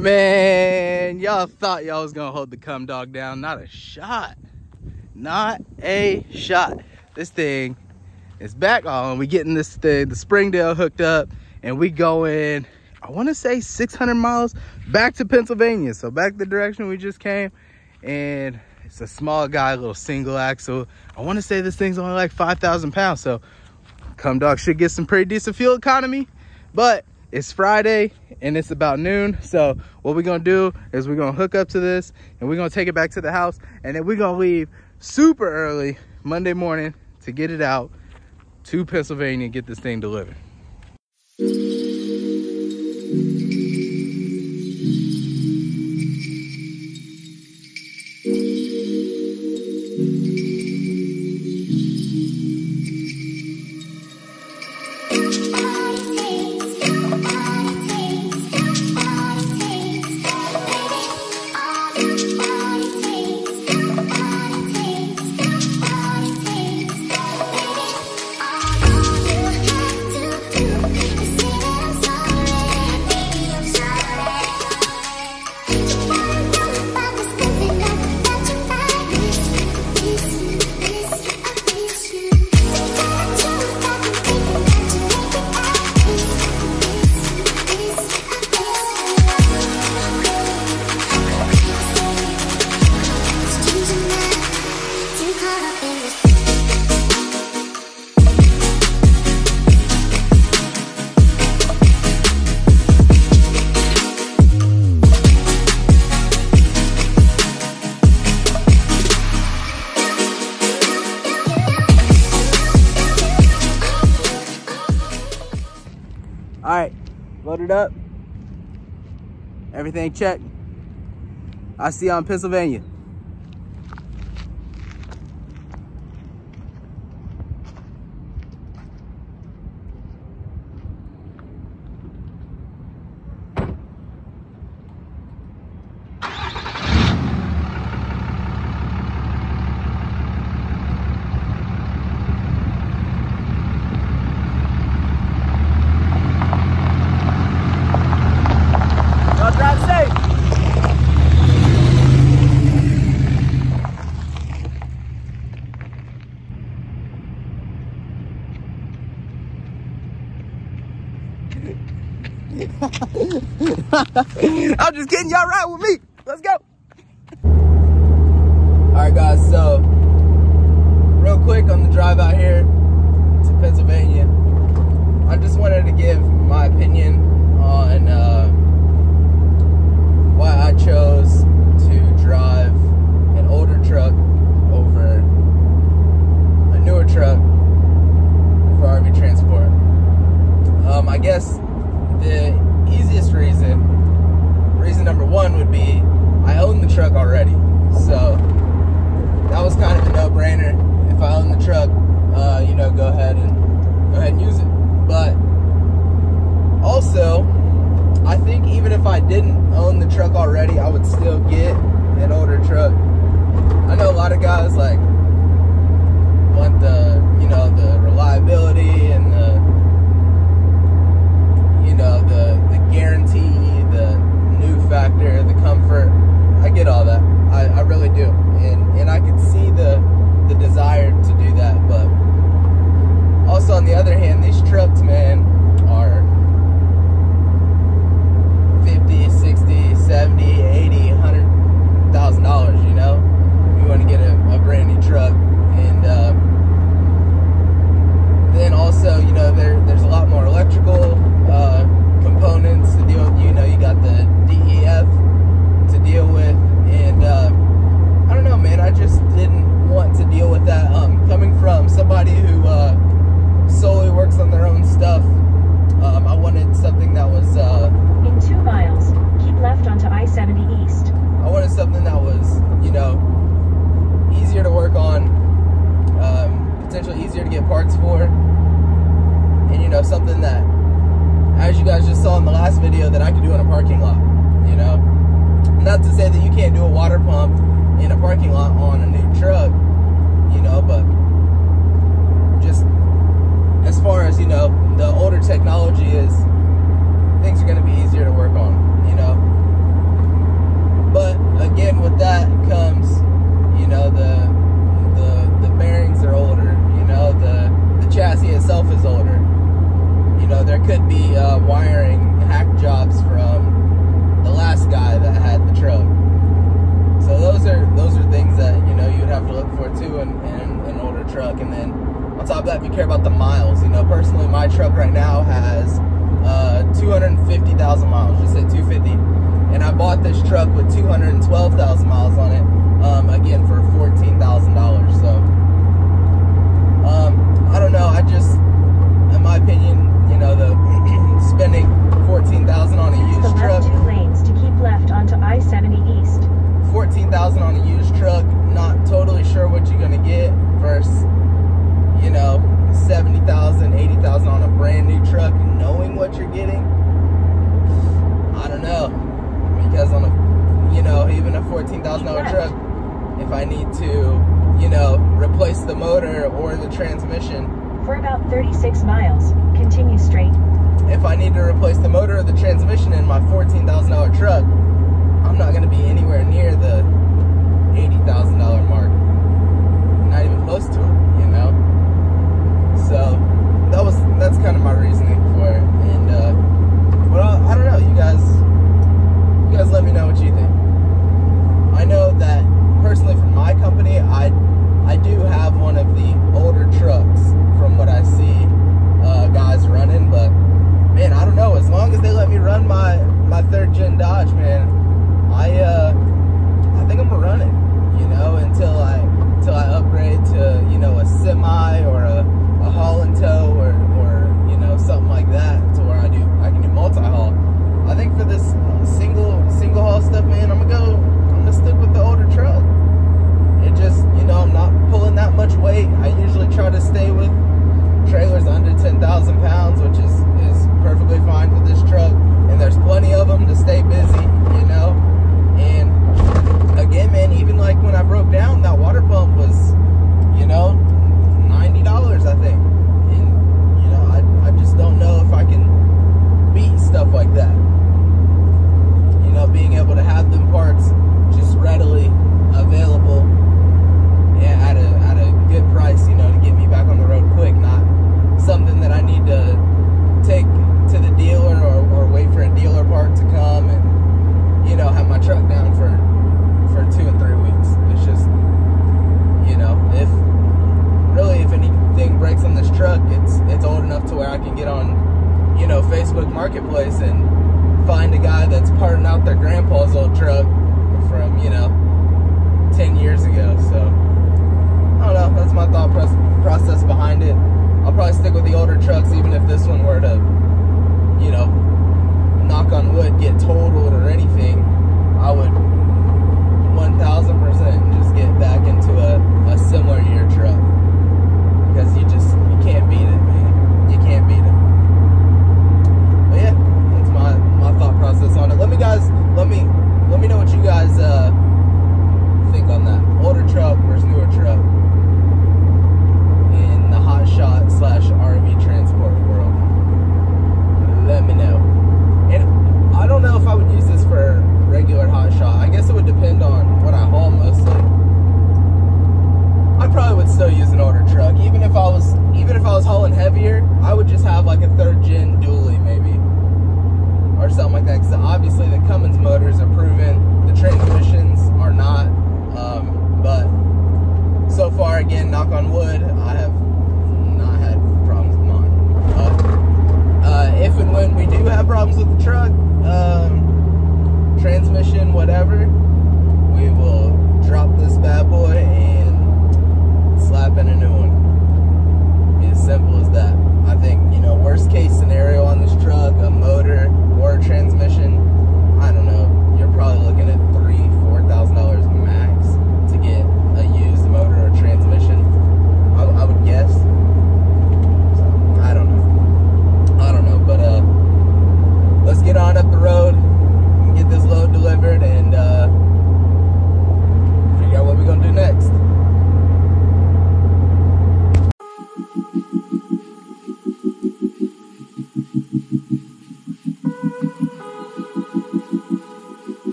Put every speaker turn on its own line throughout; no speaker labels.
Man, y'all thought y'all was gonna hold the cum dog down. Not a shot. Not a shot. This thing is back on. We getting this thing, the Springdale, hooked up, and we going, I want to say 600 miles back to Pennsylvania. So back the direction we just came. And it's a small guy, little single axle. I want to say this thing's only like 5,000 pounds. So cum dog should get some pretty decent fuel economy. But it's Friday and it's about noon. So what we're gonna do is we're gonna hook up to this and we're gonna take it back to the house, and then we're gonna leave super early Monday morning to get it out to Pennsylvania and get this thing delivered. All right, loaded up. Everything checked. I'll see you on Pennsylvania. I'm just kidding, y'all ride with me. Let's go. All right, guys, so real quick on the drive out here to Pennsylvania, I just wanted to give my opinion on why I chose to drive an older truck over a newer truck for RV transport. I guess the easiest reason number one would be I own the truck already, so that was kind of a no-brainer. If I own the truck, you know, go ahead and use it. But also, I think even if I didn't own the truck already, I would still get an older truck. I know a lot of guys like want the, you know, the reliability and the, you know, the guarantee, the new factor, the comfort. I get all that. I really do. And I can see the desire to do that. But also on the other hand, these trucks, man, are 50, 60, 70, 80, $100,000, you know? You want to get a brand new truck. And then also, you know, there's a lot more electrical components to deal with. You know, you got the DEF to deal with, and I don't know, man, I just didn't want to deal with that. Coming from somebody who solely works on their own stuff, I wanted something that was
in 2 miles, keep left onto I-70 East.
I wanted something that was, you know, easier to work on, potentially easier to get parts for, and, you know, something that, as you guys just saw in the last video, that I could do in a parking lot, you know? Not to say that you can't do a water pump in a parking lot on a new truck, you know, but just as far as, you know, the older technology is, things are going to be easier to work on, you know? care about the miles. You know, personally, my truck right now has 250,000 miles. Just say 250. And I bought this truck with 212,000 miles on it. Again, for $14,000. So, I don't know. I just, in my opinion, you know, the spending $14,000 on a used truck.
2 lanes to keep left onto I-70 East.
$14,000 on a used truck, not totally sure what you're gonna get, versus, you know, $70,000, $80,000 on a brand new truck, knowing what you're getting. I don't know, because on a, you know, even a $14,000 truck, if I need to, you know, replace the motor or the transmission.
For about 36 miles, continue straight.
If I need to replace the motor or the transmission in my $14,000 truck, I'm not going to be anywhere near the $80,000 mark. Not even close to it, you know? So, that's kind of my reasoning for it. And, well, I don't know, you guys let me know what you think. I know that, personally, from my company, I do have one of the older trucks from what I see guys running, but man, I don't know, as long as they let me run my 3rd gen Dodge, man, I think I'm gonna run it, you know, until I upgrade to, you know, a semi or a haul and tow or you know, something like that, to where I can do multi-haul. I think for this single haul stuff, man, I'm gonna stick with the older truck. It just, you know, I'm not pulling that much weight. I usually try to stay with trailers under 10,000 pounds, which is perfectly fine for this truck. And there's plenty of them to stay busy, you know. And again, man, even like when I broke down, that water pump was, you know, $90, I think. And, you know, I just don't know if I can beat stuff like that. You know, being able to have them parts just readily available at a good price, you know, to get me back on the road quick, not something that I need to take to the dealer or wait for a dealer part to come and, you know, have my truck down for 2 and 3 weeks. It's just, you know, if anything breaks on this truck, it's old enough to where I can get on, you know, Facebook Marketplace and find a guy that's parting out their grandpa's old truck from, you know, 10 years ago. So I don't know, that's my thought process behind it. I'll probably stick with the older trucks, even if this one were to, you know, knock on wood, get totaled or anything. I would 1000% just get back into a similar year truck, because you can't beat it, man. You can't beat it. But yeah, that's my thought process on it. Let me know what you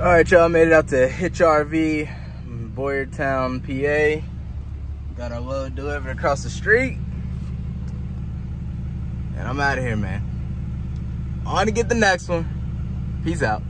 All right, y'all, made it out to Hitch RV, Boyertown, PA. Got our load delivered across the street. And I'm out of here, man. On to get the next one. Peace out.